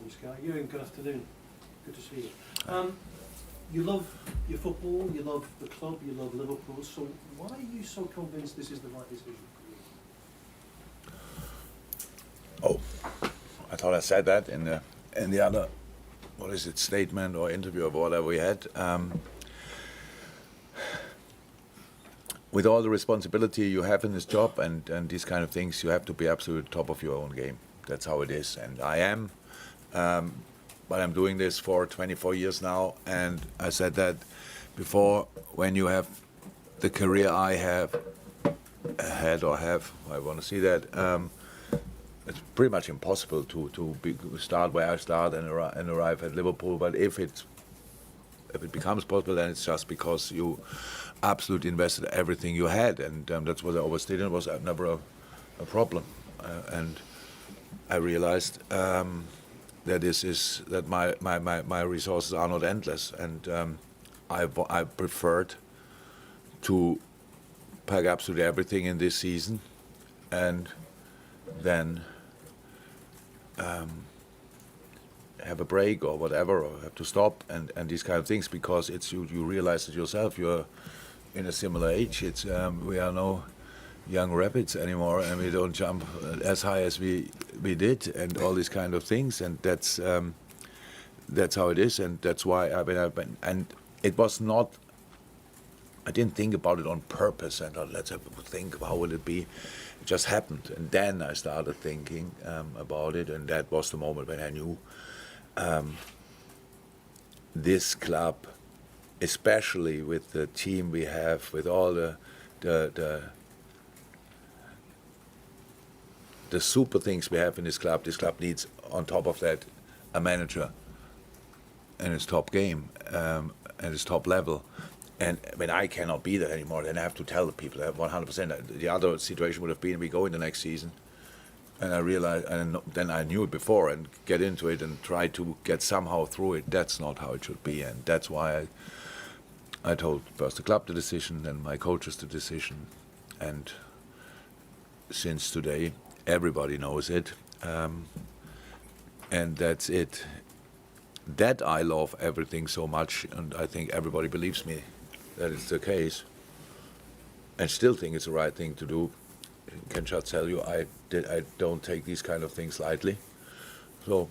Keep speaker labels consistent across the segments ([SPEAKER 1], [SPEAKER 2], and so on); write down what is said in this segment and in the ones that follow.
[SPEAKER 1] from Sky. Jurgen, good afternoon. Good to see you. You love your football, you love the club, you love Liverpool, so why are you so convinced this is the right decision for you?
[SPEAKER 2] Oh, I thought I said that in the other, statement or interview or whatever we had. With all the responsibility you have in this job and these kind of things, you have to be absolutely top of your own game. That's how it is, and I am. But I'm doing this for 24 years now, and I said that before, when you have the career I have had or have, I want to see that, it's pretty much impossible to start where I start and arrive at Liverpool. But if it becomes possible, then it's just because you absolutely invested everything you had, and that's what I always did, and it was never a problem. And I realized that my resources are not endless, and I preferred to pack absolutely everything in this season, and then have a break or whatever, or have to stop and these kind of things, because it's you realize it yourself. You're in a similar age. It's we are no young rabbits anymore, and we don't jump as high as we did, and all these kind of things, and that's how it is, and that's why I've been, and it was not. I didn't think about it on purpose, and let's have a think of how will it be. It just happened, and then I started thinking about it, and that was the moment when I knew this club, especially with the team we have, with all the super things we have in this club needs, on top of that, a manager and its top game and its top level. And when I cannot be there anymore, then I have to tell the people that 100%. The other situation would have been we go in the next season, and I realized, and then I knew it before, and get into it and try to get somehow through it. That's not how it should be, and that's why I told first the club the decision, then my coaches the decision, and since today everybody knows it, and that's it. That I love everything so much, and I think everybody believes me that it's the case, and still think it's the right thing to do. I can just tell you, I don't take these kind of things lightly, so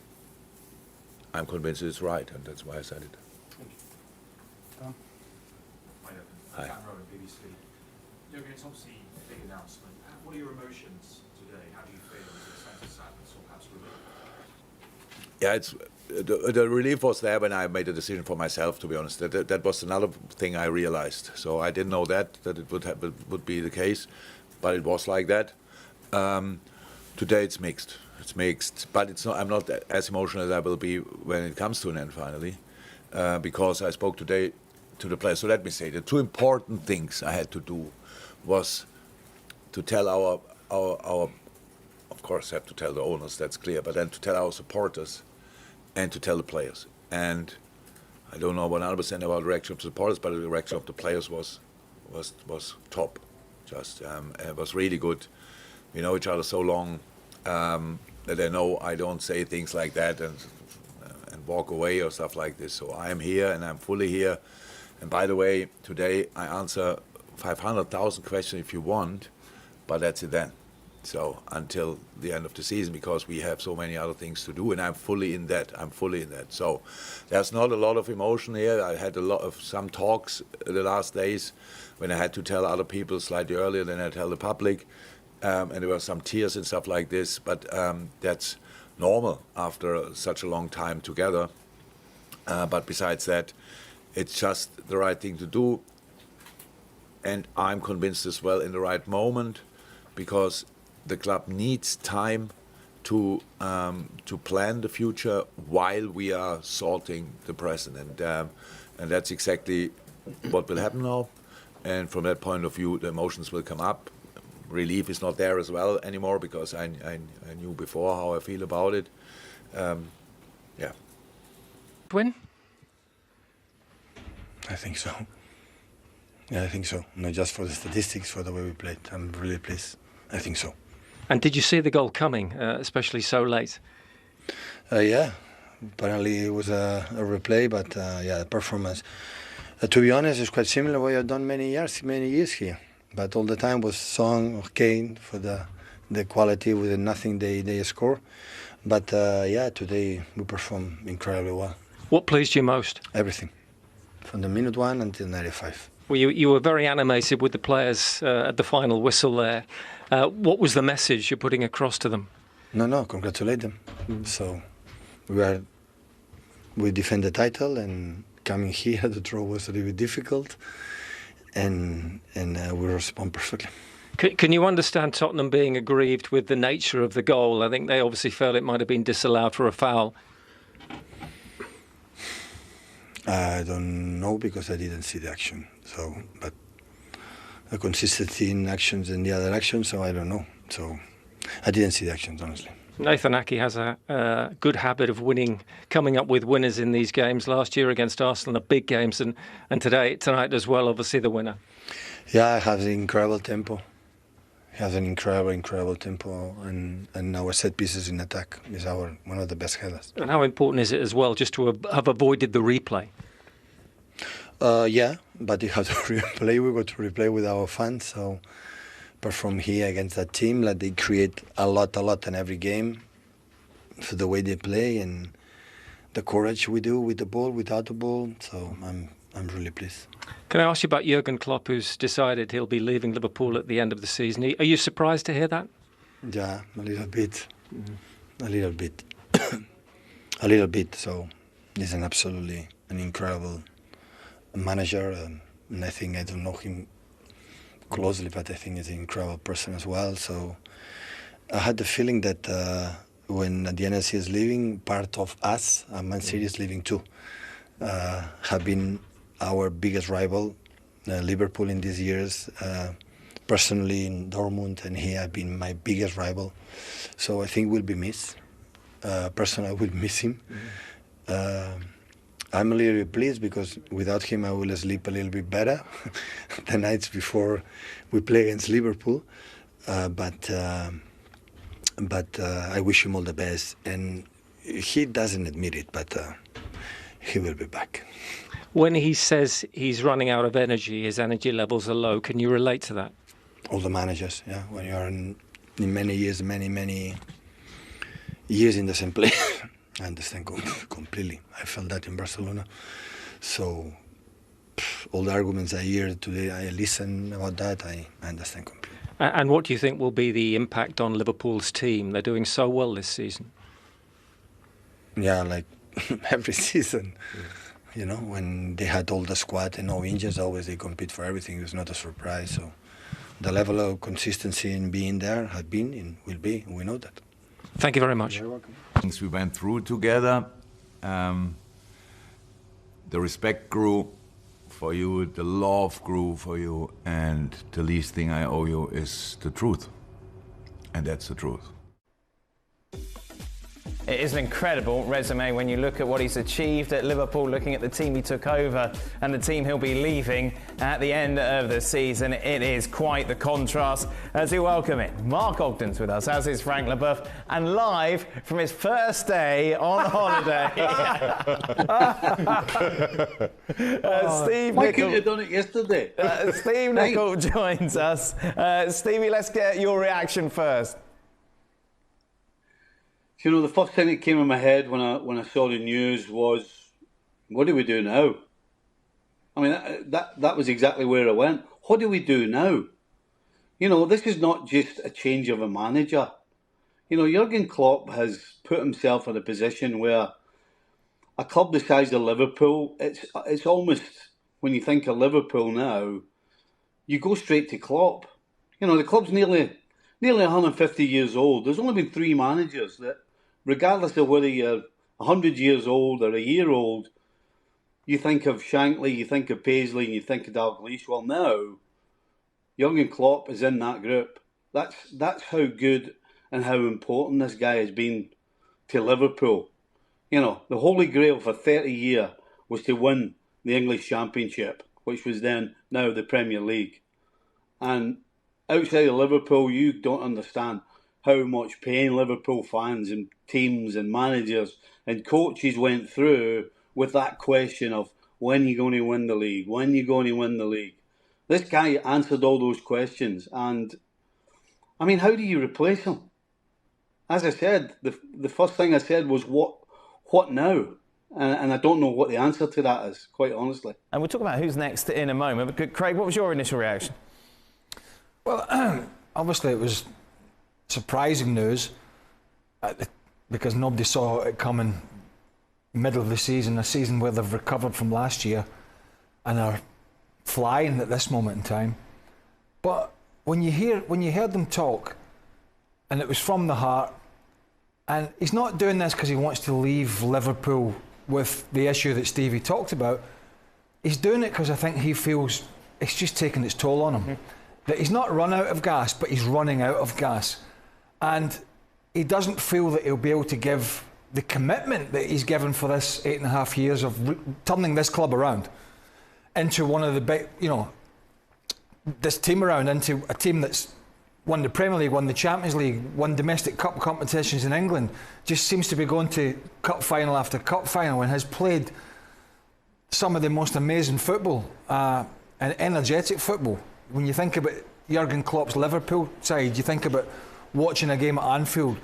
[SPEAKER 2] I'm convinced it's right, and that's why I said it.
[SPEAKER 1] Thank you. Tom?
[SPEAKER 3] Hi. BBC. Jurgen, it's obviously a big announcement. What are your emotions today? How do you feel? Is it a sense of sadness or perhaps relief?
[SPEAKER 2] Yeah, it's the relief was there when I made a decision for myself. To be honest, that was another thing I realized. So I didn't know that it would be the case, but it was like that. Today it's mixed. It's mixed, but it's not. I'm not as emotional as I will be when it comes to an end finally, because I spoke today to the players. So let me say, the two important things I had to do was to tell our of course have to tell the owners, that's clear, but then to tell our supporters and to tell the players. And I don't know 100% about the reaction of the supporters, but the reaction of the players was top. Just it was really good. We know each other so long that they know I don't say things like that and walk away or stuff like this. So I am here and I'm fully here. And by the way, today I answer 500,000 questions if you want, but that's it then. So until the end of the season, because we have so many other things to do, and I'm fully in that. So there's not a lot of emotion here. I had some talks the last days when I had to tell other people slightly earlier than I tell the public, and there were some tears and stuff like this. But that's normal after such a long time together. But besides that, it's just the right thing to do, and I'm convinced as well in the right moment, because the club needs time to plan the future while we are sorting the present, and that's exactly what will happen now. And from that point of view, the emotions will come up. Relief is not there as well anymore, because I knew before how I feel about it. Yeah.
[SPEAKER 4] Win?
[SPEAKER 5] I think so. Yeah, I think so. Not just for the statistics, for the way we played. I'm really pleased. I think so.
[SPEAKER 4] And did you see the goal coming, especially so late?
[SPEAKER 5] Yeah, Apparently it was a replay, but yeah, the performance. To be honest, it's quite similar what I've done many years here. But all the time was Son or Kane for the quality with nothing they score. But yeah, today we performed incredibly well.
[SPEAKER 4] What pleased you most?
[SPEAKER 5] Everything, from the minute 1 until 95.
[SPEAKER 4] Well, you were very animated with the players at the final whistle there. What was the message you're putting across to them?
[SPEAKER 5] No, congratulate them. So we defend the title, and coming here, the draw was a little bit difficult, and we respond perfectly.
[SPEAKER 4] Can you understand Tottenham being aggrieved with the nature of the goal? I think they obviously felt it might have been disallowed for a foul.
[SPEAKER 5] I don't know because I didn't see the action. So, but the consistency in actions and the other actions, so I don't know. So I didn't see the actions, honestly.
[SPEAKER 4] Nathan Ake has a good habit of coming up with winners in these games. Last year against Arsenal, the big games, and tonight as well, obviously the winner.
[SPEAKER 5] Yeah, he has an incredible tempo. He has an incredible tempo, and our set pieces in attack is one of the best headers.
[SPEAKER 4] And how important is it as well just to have avoided the replay?
[SPEAKER 5] Yeah, but you have to replay. We got to replay with our fans. So, perform here against that team, like they create a lot in every game, for the way they play and the courage we do with the ball, without the ball. So I'm really pleased.
[SPEAKER 4] Can I ask you about Jurgen Klopp, who's decided he'll be leaving Liverpool at the end of the season? Are you surprised to hear that?
[SPEAKER 5] Yeah, a little bit. A little bit. So he's an incredible manager, and I think I don't know him closely, but I think he's an incredible person as well. So I had the feeling that when the NSC is leaving, part of us, Man City is leaving too, have been our biggest rival, Liverpool in these years. Personally in Dortmund, and he has been my biggest rival. So I think we'll be missed. Personally, I will miss him. I'm a little bit pleased because without him I will sleep a little bit better the nights before we play against Liverpool. But I wish him all the best, and he doesn't admit it, but he will be back.
[SPEAKER 4] When he says he's running out of energy, his energy levels are low, can you relate to that?
[SPEAKER 5] All the managers, yeah. When you are in many years in the same place, I understand completely. I felt that in Barcelona. So all the arguments I hear today, I listen about that, I understand completely.
[SPEAKER 4] And what do you think will be the impact on Liverpool's team? They're doing so well this season.
[SPEAKER 5] Yeah, like every season. You know, when they had all the squad and no injuries, always they compete for everything. It's not a surprise. So the level of consistency in being there has been and will be. We know that.
[SPEAKER 4] Thank you very much.
[SPEAKER 5] You're welcome.
[SPEAKER 2] Things we went through together, the respect grew for you, the love grew for you, and the least thing I owe you is the truth. And that's the truth.
[SPEAKER 6] It is an incredible resume when you look at what he's achieved at Liverpool, looking at the team he took over and the team he'll be leaving at the end of the season. It is quite the contrast. As we welcome it, Mark Ogden's with us, as is Frank Leboeuf, and live from his first day on holiday. Steve
[SPEAKER 7] Why
[SPEAKER 6] Nicol,
[SPEAKER 7] couldn't you have done it yesterday?
[SPEAKER 6] Steve Nicol joins us. Stevie, let's get your reaction first.
[SPEAKER 7] You know, the first thing that came in my head when I saw the news was, what do we do now? I mean, that was exactly where I went. What do we do now? You know, this is not just a change of a manager. You know, Jurgen Klopp has put himself in a position where a club the size of Liverpool, it's almost, when you think of Liverpool now, you go straight to Klopp. You know, the club's nearly 150 years old. There's only been 3 managers that, regardless of whether you're 100 years old or a year old, you think of Shankly, you think of Paisley, and you think of Dalglish. Well, now, Jurgen Klopp is in that group. That's how good and how important this guy has been to Liverpool. You know, the holy grail for 30 years was to win the English Championship, which was now the Premier League. And outside of Liverpool, you don't understand how much pain Liverpool fans and teams and managers and coaches went through with that question of when you're going to win the league, when you're going to win the league. This guy answered all those questions, and I mean, how do you replace him? As I said, the first thing I said was, what now? And I don't know what the answer to that is, quite honestly.
[SPEAKER 6] And we'll talk about who's next in a moment. But Craig, what was your initial reaction?
[SPEAKER 8] Well, obviously it was surprising news because nobody saw it coming middle of the season, a season where they've recovered from last year and are flying at this moment in time. But when you heard them talk, and it was from the heart, and he's not doing this because he wants to leave Liverpool with the issue that Stevie talked about. He's doing it because I think he feels it's just taking its toll on him. Mm-hmm. That he's not run out of gas, but he's running out of gas. And he doesn't feel that he'll be able to give the commitment that he's given for this 8.5 years of turning this club around into one of the big, this team around into a team that's won the Premier League, won the Champions League, won domestic cup competitions in England, just seems to be going to cup final after cup final and has played some of the most amazing football and energetic football. When you think about Jurgen Klopp's Liverpool side, you think about watching a game at Anfield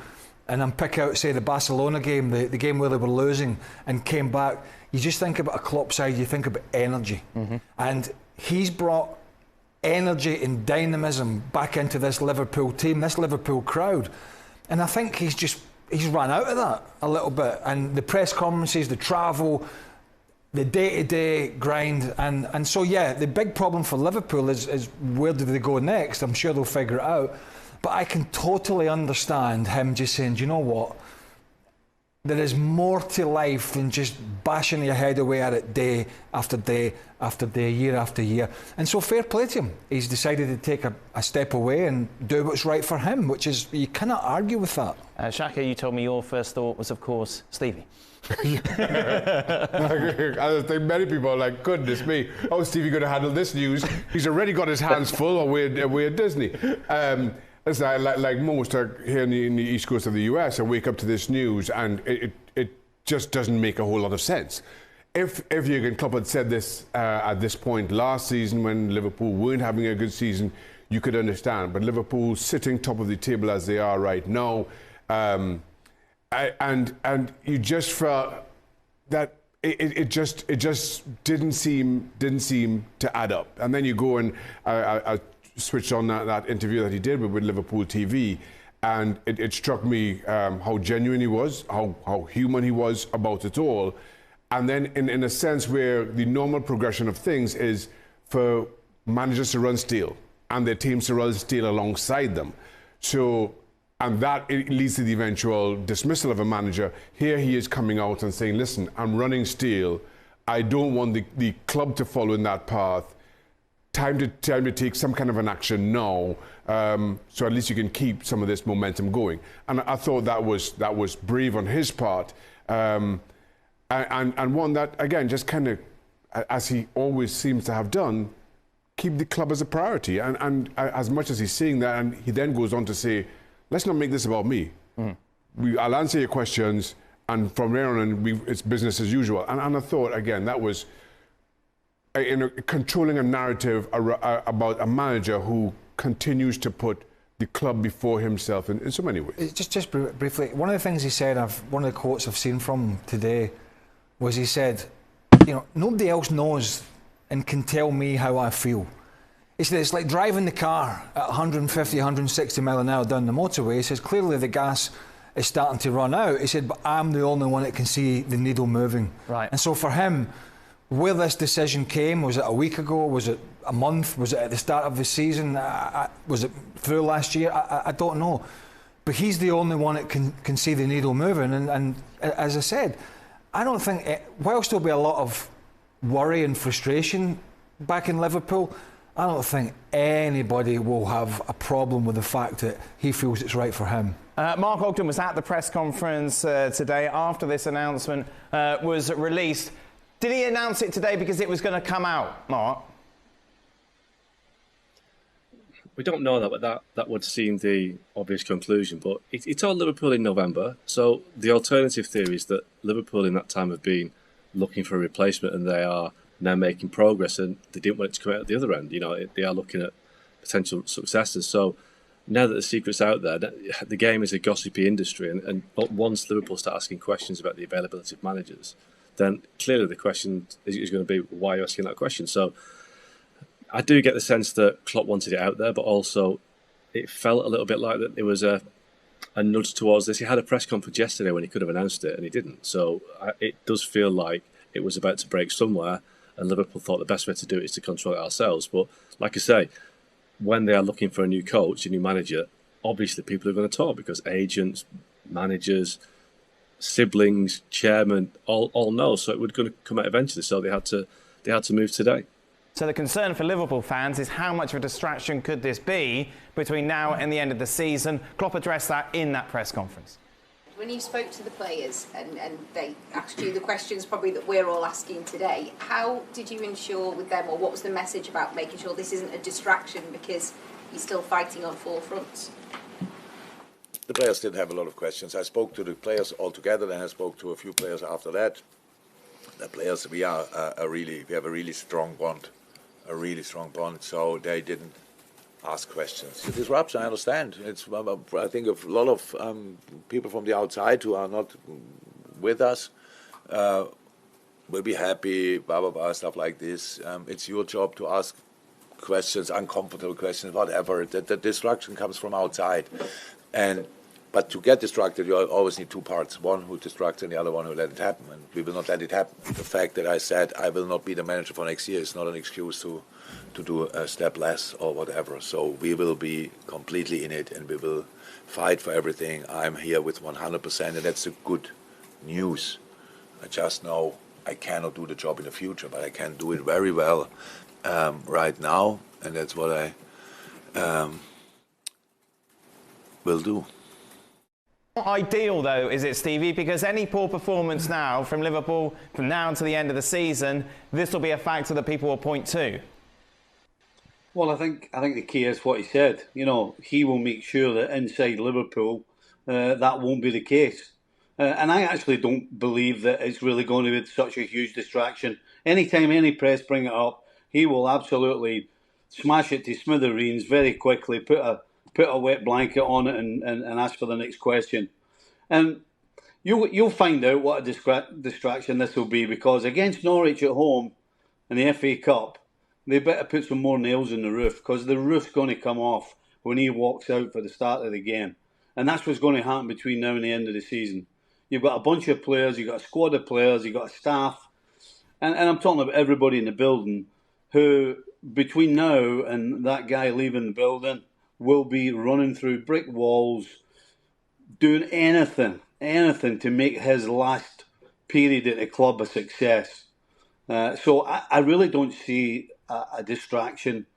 [SPEAKER 8] and then pick out, say, the Barcelona game, the game where they were losing and came back. You just think about a Klopp side, you think about energy. Mm-hmm. And he's brought energy and dynamism back into this Liverpool team, this Liverpool crowd. And I think he's run out of that a little bit. And the press conferences, the travel, the day-to-day grind. And so, yeah, the big problem for Liverpool is where do they go next? I'm sure they'll figure it out. But I can totally understand him just saying, do you know what? There is more to life than just bashing your head away at it day after day after day, year after year. And so fair play to him. He's decided to take a step away and do what's right for him, which is, you cannot argue with that.
[SPEAKER 6] Shaka, you told me your first thought was, of course, Stevie.
[SPEAKER 9] I think many people are like, goodness me, how's Stevie going to handle this news? He's already got his hands full away at Disney. Listen, like most here in the East Coast of the US, I wake up to this news and it just doesn't make a whole lot of sense. If Jurgen Klopp had said this at this point last season when Liverpool weren't having a good season, you could understand. But Liverpool sitting top of the table as they are right now, and you just felt that it just didn't seem to add up. And then you go and I switched on that interview that he did with Liverpool TV, and it struck me how genuine he was, how human he was about it all. And then in a sense where the normal progression of things is for managers to run steel and their teams to run steel alongside them. So, and that it leads to the eventual dismissal of a manager. Here he is coming out and saying, listen, I'm running steel. I don't want the club to follow in that path. Time to take some kind of an action now, so at least you can keep some of this momentum going. And I thought that was brave on his part, and one that, again, just kind of, as he always seems to have done, keep the club as a priority. And as much as he's saying that, and he then goes on to say, let's not make this about me. I'll answer your questions, and from there on, it's business as usual. And I thought, again, that was controlling a narrative about a manager who continues to put the club before himself in so many ways.
[SPEAKER 8] Just briefly, one of the things he said, one of the quotes I've seen from him today, was he said, nobody else knows and can tell me how I feel. He said, it's like driving the car at 150, 160 mile an hour down the motorway. He says, clearly the gas is starting to run out. He said, but I'm the only one that can see the needle moving.
[SPEAKER 6] Right.
[SPEAKER 8] And so for him, where this decision came, was it a week ago? Was it a month? Was it at the start of the season? Was it through last year? I don't know. But he's the only one that can see the needle moving. And as I said, I don't think, whilst there'll be a lot of worry and frustration back in Liverpool, I don't think anybody will have a problem with the fact that he feels it's right for him.
[SPEAKER 6] Mark Ogden was at the press conference today after this announcement was released. Did he announce it today because it was going to come out, Mark?
[SPEAKER 10] We don't know that, but that would seem the obvious conclusion. But he told Liverpool in November. So the alternative theory is that Liverpool in that time have been looking for a replacement, and they are now making progress, and they didn't want it to come out at the other end. They are looking at potential successors. So now that the secret's out there, the game is a gossipy industry, and once Liverpool start asking questions about the availability of managers, then clearly the question is going to be, why are you asking that question? So I do get the sense that Klopp wanted it out there, but also it felt a little bit like that it was a nudge towards this. He had a press conference yesterday when he could have announced it, and he didn't. So it does feel like it was about to break somewhere, and Liverpool thought the best way to do it is to control it ourselves. But like I say, when they are looking for a new coach, a new manager, obviously people are going to talk, because agents, managers, siblings, chairman, all know. So it was going to come out eventually. So they had to move today.
[SPEAKER 6] So the concern for Liverpool fans is how much of a distraction could this be between now and the end of the season? Klopp addressed that in that press conference.
[SPEAKER 11] When you spoke to the players and they asked you the questions probably that we're all asking today, how did you ensure with them, or what was the message about making sure this isn't a distraction because you're still fighting on four fronts?
[SPEAKER 2] The players didn't have a lot of questions. I spoke to the players all together, then I spoke to a few players after that. The players, we have a really strong bond. So they didn't ask questions. The disruption, I understand. I think a lot of people from the outside who are not with us will be happy, blah, blah, blah, stuff like this. It's your job to ask questions, uncomfortable questions, whatever. The distraction comes from outside. But to get distracted, you always need two parts. One who distracts and the other one who let it happen. And we will not let it happen. The fact that I said I will not be the manager for next year is not an excuse to do a step less or whatever. So we will be completely in it, and we will fight for everything. I'm here with 100%, and that's the good news. I just know I cannot do the job in the future, but I can do it very well right now, and that's what I will do.
[SPEAKER 6] Not ideal, though, is it, Stevie? Because any poor performance now from Liverpool from now until the end of the season, this will be a factor that people will point to.
[SPEAKER 7] Well, I think the key is what he said. He will make sure that inside Liverpool that won't be the case. And I actually don't believe that it's really going to be such a huge distraction. Anytime any press bring it up, he will absolutely smash it to smithereens very quickly, put a wet blanket on it and ask for the next question. And you'll find out what a distraction this will be, because against Norwich at home in the FA Cup, they better put some more nails in the roof, because the roof's going to come off when he walks out for the start of the game. And that's what's going to happen between now and the end of the season. You've got a bunch of players, you've got a squad of players, you've got a staff, and I'm talking about everybody in the building who, between now and that guy leaving the building, will be running through brick walls, doing anything to make his last period at the club a success. So I really don't see a distraction,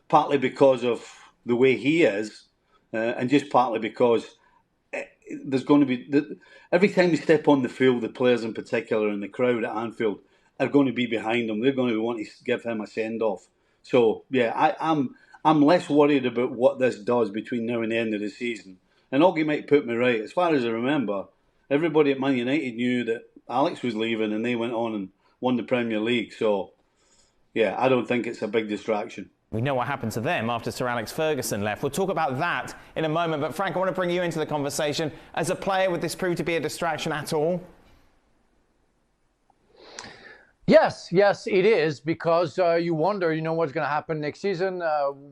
[SPEAKER 7] partly because of the way he is, and just partly because there's going to be... Every time you step on the field, the players in particular and the crowd at Anfield are going to be behind him. They're going to want to give him a send-off. So, yeah, I'm less worried about what this does between now and the end of the season. And Augie might put me right. As far as I remember, everybody at Man United knew that Alex was leaving, and they went on and won the Premier League. So, yeah, I don't think it's a big distraction.
[SPEAKER 6] We know what happened to them after Sir Alex Ferguson left. We'll talk about that in a moment. But Frank, I want to bring you into the conversation. As a player, would this prove to be a distraction at all?
[SPEAKER 12] Yes, it is, because you wonder, what's going to happen next season,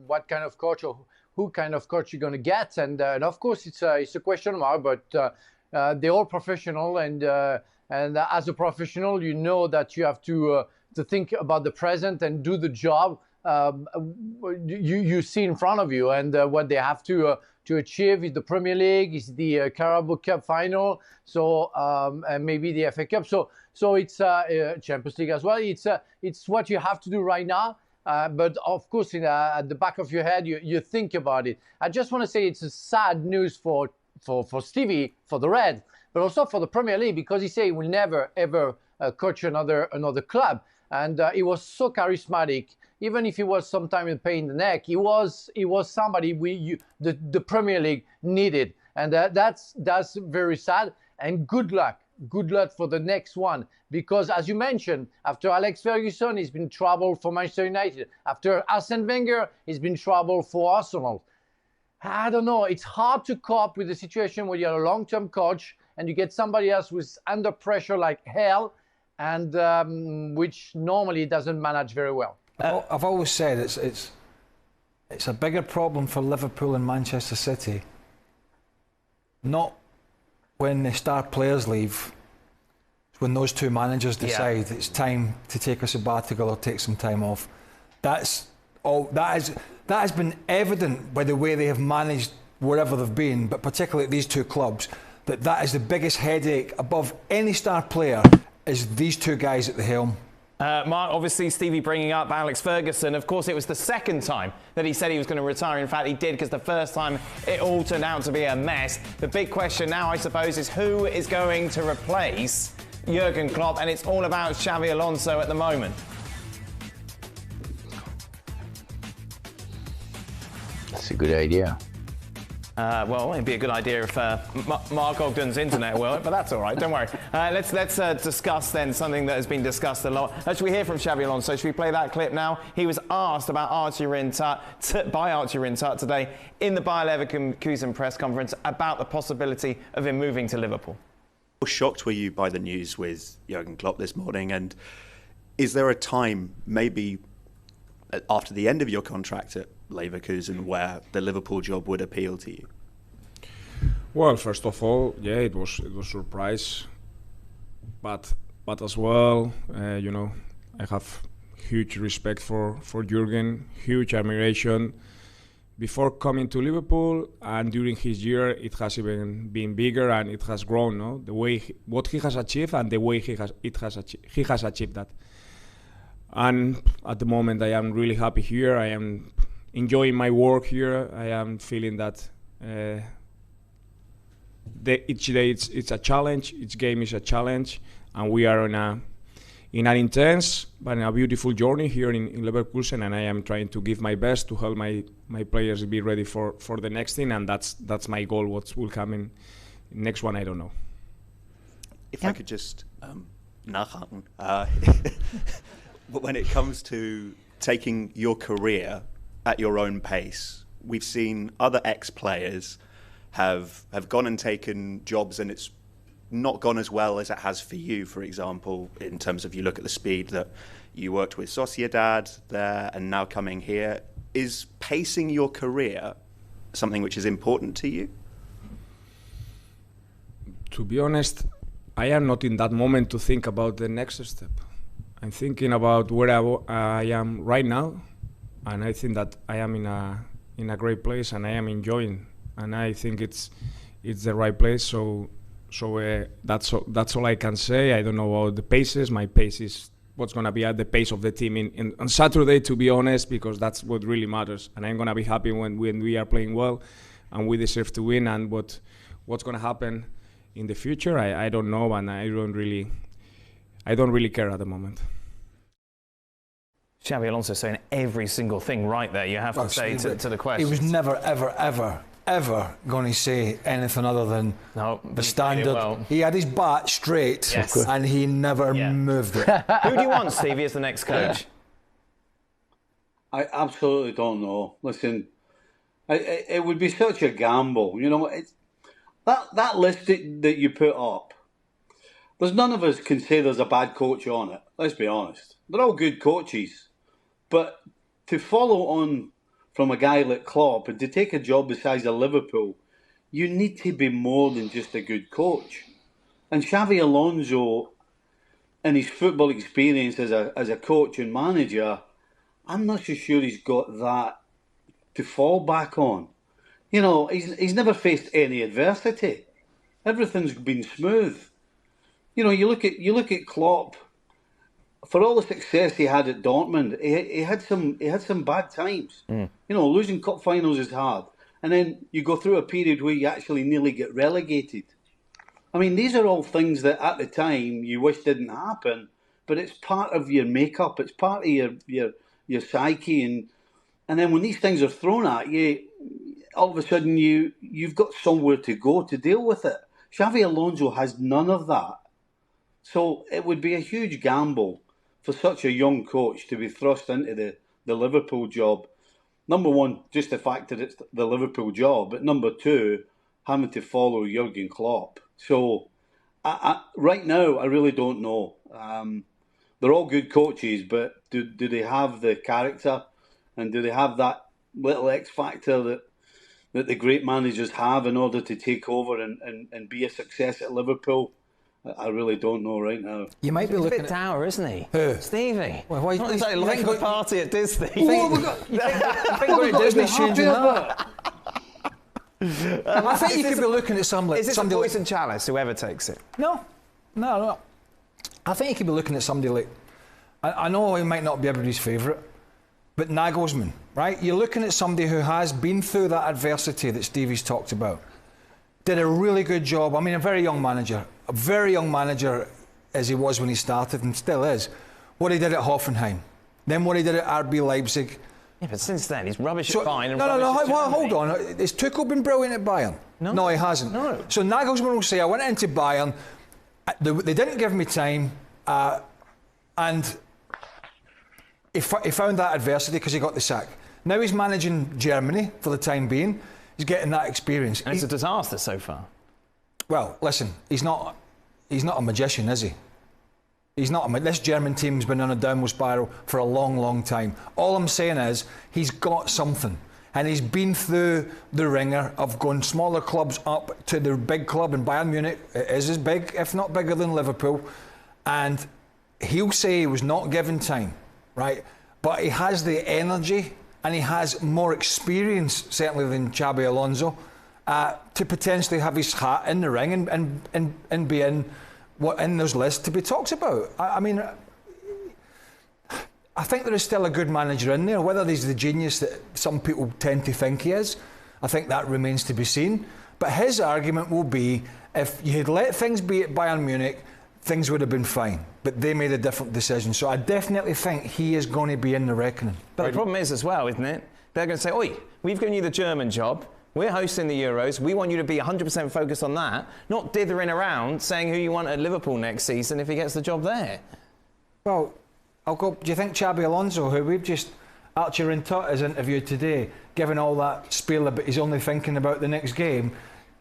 [SPEAKER 12] what kind of coach or who kind of coach you're going to get, and of course it's a question mark, but they're all professional, and as a professional, you know that you have to think about the present and do the job you see in front of you, and what they have to achieve is the Premier League, is the Carabao Cup final, so and maybe the FA Cup. So it's Champions League as well. It's what you have to do right now. But of course, at the back of your head, you think about it. I just want to say it's a sad news for Stevie, for the Reds, but also for the Premier League, because he said he will never ever coach another club. and he was so charismatic. Even if he was sometimes a pain in the neck, he was somebody the Premier League needed, and that's very sad. And good luck for the next one, because as you mentioned, after Alex Ferguson, he's been trouble for Manchester United. After Arsene Wenger, he's been trouble for Arsenal. I don't know. It's hard to cope with the situation where you're a long-term coach and you get somebody else who's under pressure like hell, and which normally doesn't manage very well.
[SPEAKER 8] I've always said it's a bigger problem for Liverpool and Manchester City, not when the star players leave. It's when those two managers decide it's time to take a sabbatical or take some time off. That has been evident by the way they have managed wherever they've been, but particularly at these two clubs, that is the biggest headache above any star player, is these two guys at the helm.
[SPEAKER 6] Mark, obviously Stevie bringing up Alex Ferguson. Of course, it was the second time that he said he was going to retire. In fact, he did, because the first time it all turned out to be a mess. The big question now, I suppose, is who is going to replace Jurgen Klopp, and it's all about Xabi Alonso at the moment.
[SPEAKER 13] That's a good idea.
[SPEAKER 6] Well, it'd be a good idea if Mark Ogden's internet worked, but that's all right, don't worry. Let's discuss then something that has been discussed a lot. Should we hear from Xabi Alonso? Should we play that clip now? He was asked about Archie Rintut by Archie Rintut today in the Bayer Leverkusen press conference about the possibility of him moving to Liverpool.
[SPEAKER 14] How shocked were you by the news with Jurgen Klopp this morning? And is there a time, maybe after the end of your contract at Leverkusen, where the Liverpool job would appeal to you?
[SPEAKER 15] Well, first of all, yeah, it was a surprise, but as well, you know, I have huge respect for Jurgen, huge admiration. Before coming to Liverpool and during his year, it has even been bigger and it has grown. No, the way what he has achieved and the way he has achieved that. And at the moment, I am really happy here. I am enjoying my work here. I am feeling that each day it's a challenge, each game is a challenge, and we are in an intense but in a beautiful journey here in Leverkusen, and I am trying to give my best to help my players be ready for the next thing, and that's my goal. What will come in next one, I don't know.
[SPEAKER 14] If I could just nachhaken, but when it comes to taking your career at your own pace, we've seen other ex-players have gone and taken jobs and it's not gone as well as it has for you, for example, in terms of you look at the speed that you worked with Sociedad there and now coming here. Is pacing your career something which is important to you?
[SPEAKER 15] To be honest, I am not in that moment to think about the next step. I'm thinking about where I am right now, and I think that I am in a great place and I am enjoying, and I think it's the right place. So that's all I can say. I don't know about the paces. My pace is what's going to be at the pace of the team on Saturday, to be honest, because that's what really matters. And I'm going to be happy when we are playing well and we deserve to win. And what's going to happen in the future, I don't know, and I don't really care at the moment.
[SPEAKER 6] Xabi Alonso saying every single thing right there, you have to say to the question.
[SPEAKER 8] He was never, ever going to say anything other than the standard. Well. He had his bat straight, and he never moved it.
[SPEAKER 6] Who do you want, Stevie, as the next coach?
[SPEAKER 7] I absolutely don't know. Listen, it would be such a gamble. You know, that list that you put up, there's none of us can say there's a bad coach on it. Let's be honest. They're all good coaches. But to follow on from a guy like Klopp and to take a job the size of Liverpool, you need to be more than just a good coach. And Xabi Alonso, in his football experience as a coach and manager, I'm not so sure he's got that to fall back on. You know, he's never faced any adversity. Everything's been smooth. You know, you look at Klopp. For all the success he had at Dortmund, he had some bad times. You know, losing cup finals is hard, and then you go through a period where you actually nearly get relegated. I mean, these are all things that at the time you wish didn't happen, but it's part of your makeup. It's part of your psyche, and then when these things are thrown at you, all of a sudden you've got somewhere to go to deal with it. Xabi Alonso has none of that. So it would be a huge gamble for such a young coach to be thrust into the Liverpool job. Number one, just the fact that it's the Liverpool job, but number two, having to follow Jurgen Klopp. So right now, I really don't know. They're all good coaches, but do they have the character, and do they have that little X factor that the great managers have in order to take over and be a success at Liverpool? I really don't know right now.
[SPEAKER 8] You might be
[SPEAKER 6] He's
[SPEAKER 8] looking
[SPEAKER 6] a bit
[SPEAKER 8] at
[SPEAKER 6] dour, isn't he?
[SPEAKER 8] Who?
[SPEAKER 6] Stevie.
[SPEAKER 8] Well, why?
[SPEAKER 6] Not exactly like a party at Disney.
[SPEAKER 8] You think going to Disney's changing that? I think you could be looking at somebody.
[SPEAKER 6] Is this a poison chalice, whoever takes it?
[SPEAKER 8] No. I think you could be looking at somebody like. I know he might not be everybody's favourite, but Nagelsmann, right? You're looking at somebody who has been through that adversity that Stevie's talked about. Did a really good job. I mean, a very young manager as he was when he started and still is. What he did at Hoffenheim, then what he did at RB Leipzig.
[SPEAKER 6] Yeah, but since then he's rubbish at Bayern.
[SPEAKER 8] Hold on. Has Tuchel been brilliant at Bayern? No, he hasn't. No. So Nagelsmann will say, I went into Bayern, they didn't give me time, and he found that adversity because he got the sack. Now he's managing Germany for the time being. He's getting that experience.
[SPEAKER 6] And it's a disaster so far.
[SPEAKER 8] Well, listen, he's not a magician, is he? He's not. This German team's been on a downward spiral for a long, long time. All I'm saying is he's got something, and he's been through the ringer of going smaller clubs up to the big club in Bayern Munich. It is as big, if not bigger, than Liverpool, and he'll say he was not given time, right? But he has the energy, and he has more experience, certainly, than Xabi Alonso, to potentially have his hat in the ring and be in those lists to be talked about. I mean, I think there is still a good manager in there. Whether he's the genius that some people tend to think he is, I think that remains to be seen. But his argument will be, if you had let things be at Bayern Munich, things would have been fine. But they made a different decision. So I definitely think he is going to be in the reckoning.
[SPEAKER 6] But the problem is as well, isn't it? They're going to say, oi, we've given you the German job. We're hosting the Euros. We want you to be 100% focused on that, not dithering around saying who you want at Liverpool next season if he gets the job there.
[SPEAKER 8] Well, I'll go. Do you think Xabi Alonso, who we've just Archie Rintut has interviewed today, given all that spiel about he's only thinking about the next game,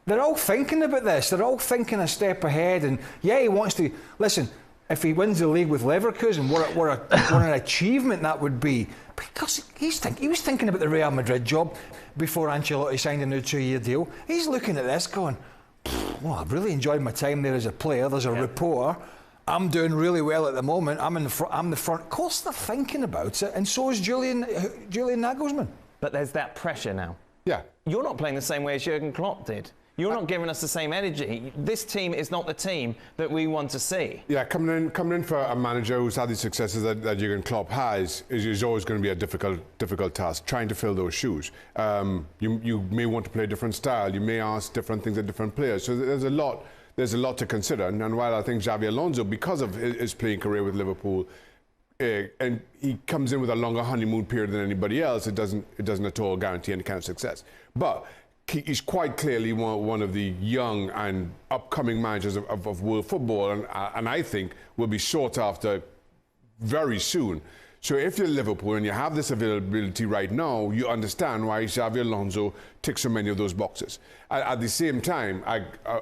[SPEAKER 8] they're all thinking about this. They're all thinking a step ahead. And yeah, he wants to listen. If he wins the league with Leverkusen, what an achievement that would be. Because he was thinking about the Real Madrid job before Ancelotti signed a new 2-year deal. He's looking at this going, well, I've really enjoyed my time there as a player. There's a reporter. I'm doing really well at the moment. I'm the front. Of course they're thinking about it, and so is Julian Nagelsmann.
[SPEAKER 6] But there's that pressure now.
[SPEAKER 9] Yeah.
[SPEAKER 6] You're not playing the same way as Jurgen Klopp did. You're not giving us the same energy. This team is not the team that we want to see.
[SPEAKER 9] Yeah, coming in for a manager who's had the successes that Jurgen Klopp has is always going to be a difficult task, trying to fill those shoes. You may want to play a different style. You may ask different things of different players. So there's a lot to consider. And while I think Xabi Alonso, because of his playing career with Liverpool, and he comes in with a longer honeymoon period than anybody else, it doesn't at all guarantee any kind of success. But he's quite clearly one of the young and upcoming managers of world football, and I think will be sought after very soon. So if you're Liverpool and you have this availability right now, you understand why Xabi Alonso ticks so many of those boxes. At the same time,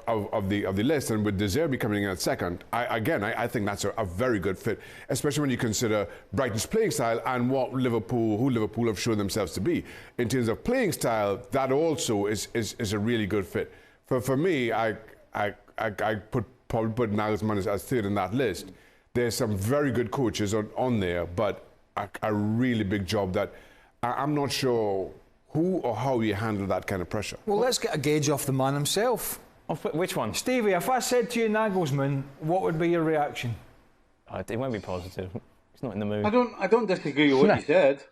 [SPEAKER 9] of the list, and with De Zerbi coming in at second, I think that's a very good fit, especially when you consider Brighton's playing style and who Liverpool have shown themselves to be. In terms of playing style, that also is a really good fit. For me, I probably put Nagelsmann as third in that list. There's some very good coaches on there, but a really big job that I'm not sure who or how you handle that kind of pressure.
[SPEAKER 8] Well, let's get a gauge off the man himself.
[SPEAKER 6] Which one?
[SPEAKER 8] Stevie, if I said to you Nagelsmann, what would be your reaction?
[SPEAKER 6] It won't be positive. He's not in the mood.
[SPEAKER 7] I don't disagree with what you said.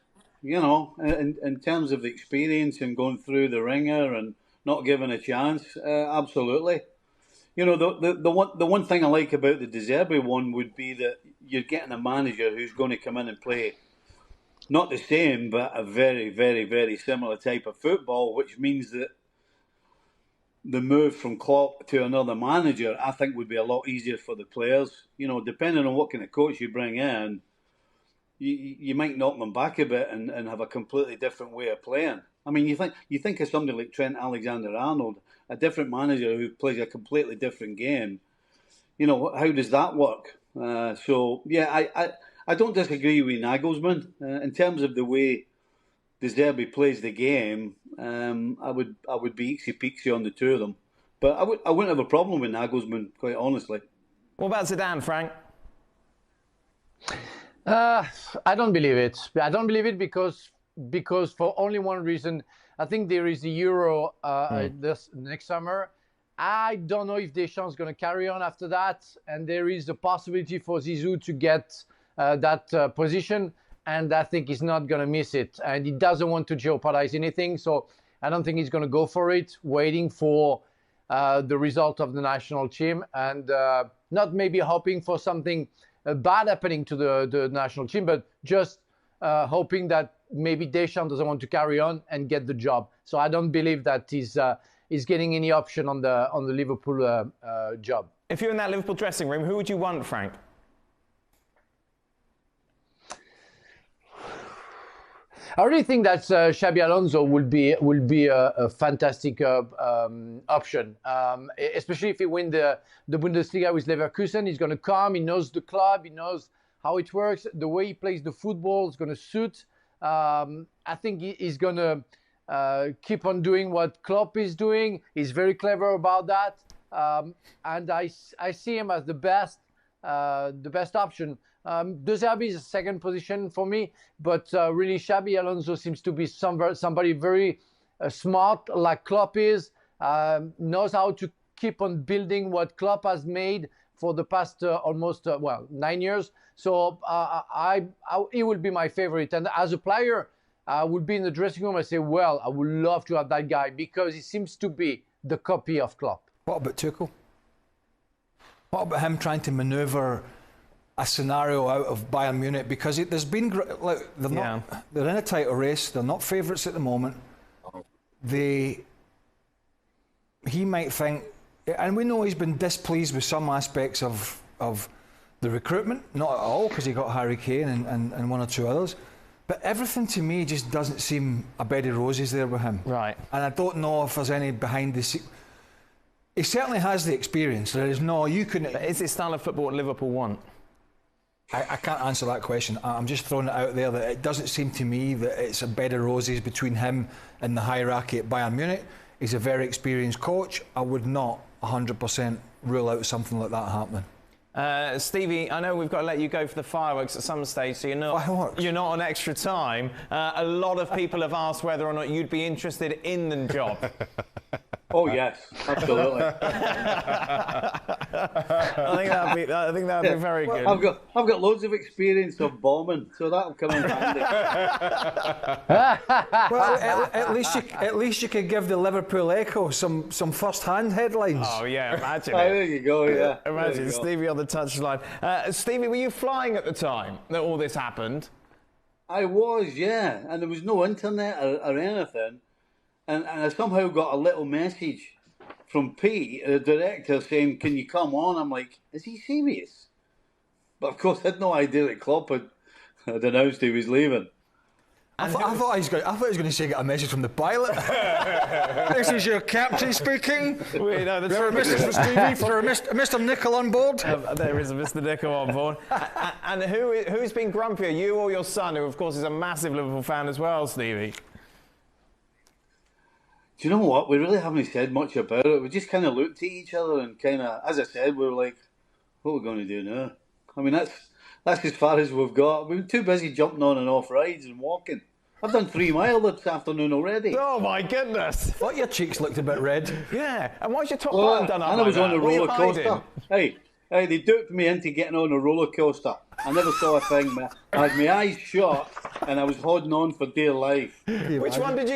[SPEAKER 7] You know, in terms of the experience and going through the ringer and not given a chance, absolutely. You know, the one thing I like about the De Zerbi one would be that you're getting a manager who's going to come in and play not the same, but a very, very, very similar type of football, which means that the move from Klopp to another manager, I think, would be a lot easier for the players. You know, depending on what kind of coach you bring in, you might knock them back a bit and have a completely different way of playing. I mean, you think of somebody like Trent Alexander-Arnold, a different manager who plays a completely different game. You know, how does that work? So, yeah, I don't disagree with Nagelsmann. In terms of the way De Zerbi plays the game, I would be easy-peasy on the two of them. But I wouldn't have a problem with Nagelsmann, quite honestly.
[SPEAKER 6] What about Zidane, Frank?
[SPEAKER 12] I don't believe it. I don't believe it because for only one reason. I think there is the Euro this next summer. I don't know if Deschamps is going to carry on after that, and there is a possibility for Zizou to get that position, and I think he's not going to miss it, and he doesn't want to jeopardize anything, so I don't think he's going to go for it, waiting for the result of the national team, and not maybe hoping for something bad happening to the national team, but just hoping that maybe Deschamps doesn't want to carry on and get the job. So I don't believe that he's getting any option on the Liverpool job.
[SPEAKER 6] If you're in that Liverpool dressing room, who would you want, Frank?
[SPEAKER 12] I really think that Xabi Alonso will be a fantastic option, especially if he wins the Bundesliga with Leverkusen. He's going to come. He knows the club. He knows how it works. The way he plays the football is going to suit. I think he's going to keep on doing what Klopp is doing. He's very clever about that, and I see him as the best option. De Zerbi is a second position for me, but really Xabi Alonso seems to be somebody very smart, like Klopp is, knows how to keep on building what Klopp has made for the past almost 9 years. So he will be my favorite. And as a player, I would be in the dressing room and say, well, I would love to have that guy because he seems to be the copy of Klopp.
[SPEAKER 8] What about Tuchel? What about him trying to manoeuvre a scenario out of Bayern Munich? Because there's been, like, they're in a title race. They're not favourites at the moment. He might think, and we know he's been displeased with some aspects of the recruitment. Not at all, because he got Harry Kane and one or two others. But everything to me just doesn't seem a bed of roses there with him.
[SPEAKER 6] Right. And
[SPEAKER 8] I don't know if there's any behind the scenes. He certainly has the experience. There is no, you couldn't.
[SPEAKER 6] But is it style of football what Liverpool want?
[SPEAKER 8] I can't answer that question. I'm just throwing it out there that it doesn't seem to me that it's a bed of roses between him and the hierarchy at Bayern Munich. He's a very experienced coach. I would not 100% rule out something like that happening.
[SPEAKER 6] Stevie, I know we've got to let you go for the fireworks at some stage, so you're not on extra time. A lot of people have asked whether or not you'd be interested in the job.
[SPEAKER 7] Oh yes, absolutely.
[SPEAKER 6] I think that'd be very good.
[SPEAKER 7] I've got loads of experience of bombing, so that'll come in handy.
[SPEAKER 8] Well, at least you could give the Liverpool Echo some first-hand headlines.
[SPEAKER 6] Oh yeah, imagine it.
[SPEAKER 7] There you go. Yeah,
[SPEAKER 6] imagine Stevie on the touchline. Stevie, were you flying at the time that all this happened?
[SPEAKER 7] I was, yeah, and there was no internet or anything. And I somehow got a little message from Pete, the director, saying, "Can you come on?" I'm like, "Is he serious?" But of course, I had no idea that Klopp had announced he was leaving.
[SPEAKER 8] I thought he was going to say, "Get a message from the pilot." This is your captain speaking.
[SPEAKER 6] Wait, no, that's
[SPEAKER 8] Mr. Nicol on board.
[SPEAKER 6] There is a Mr. Nicol on board. And who's been grumpier, you or your son, who of course is a massive Liverpool fan as well, Stevie?
[SPEAKER 7] Do you know what? We really haven't said much about it. We just kind of looked at each other and kind of, as I said, we were like, what are we going to do now? I mean, that's as far as we've got. We've been too busy jumping on and off rides and walking. I've done 3 miles this afternoon already.
[SPEAKER 6] Oh, my goodness.
[SPEAKER 8] Thought your cheeks looked a bit red.
[SPEAKER 6] Yeah. And why's your top button done up
[SPEAKER 7] and I was
[SPEAKER 6] like
[SPEAKER 7] on a roller coaster. Hey, they duped me into getting on a roller coaster. I never saw a thing. I had my eyes shut and I was holding on for dear life.
[SPEAKER 6] Which one did you go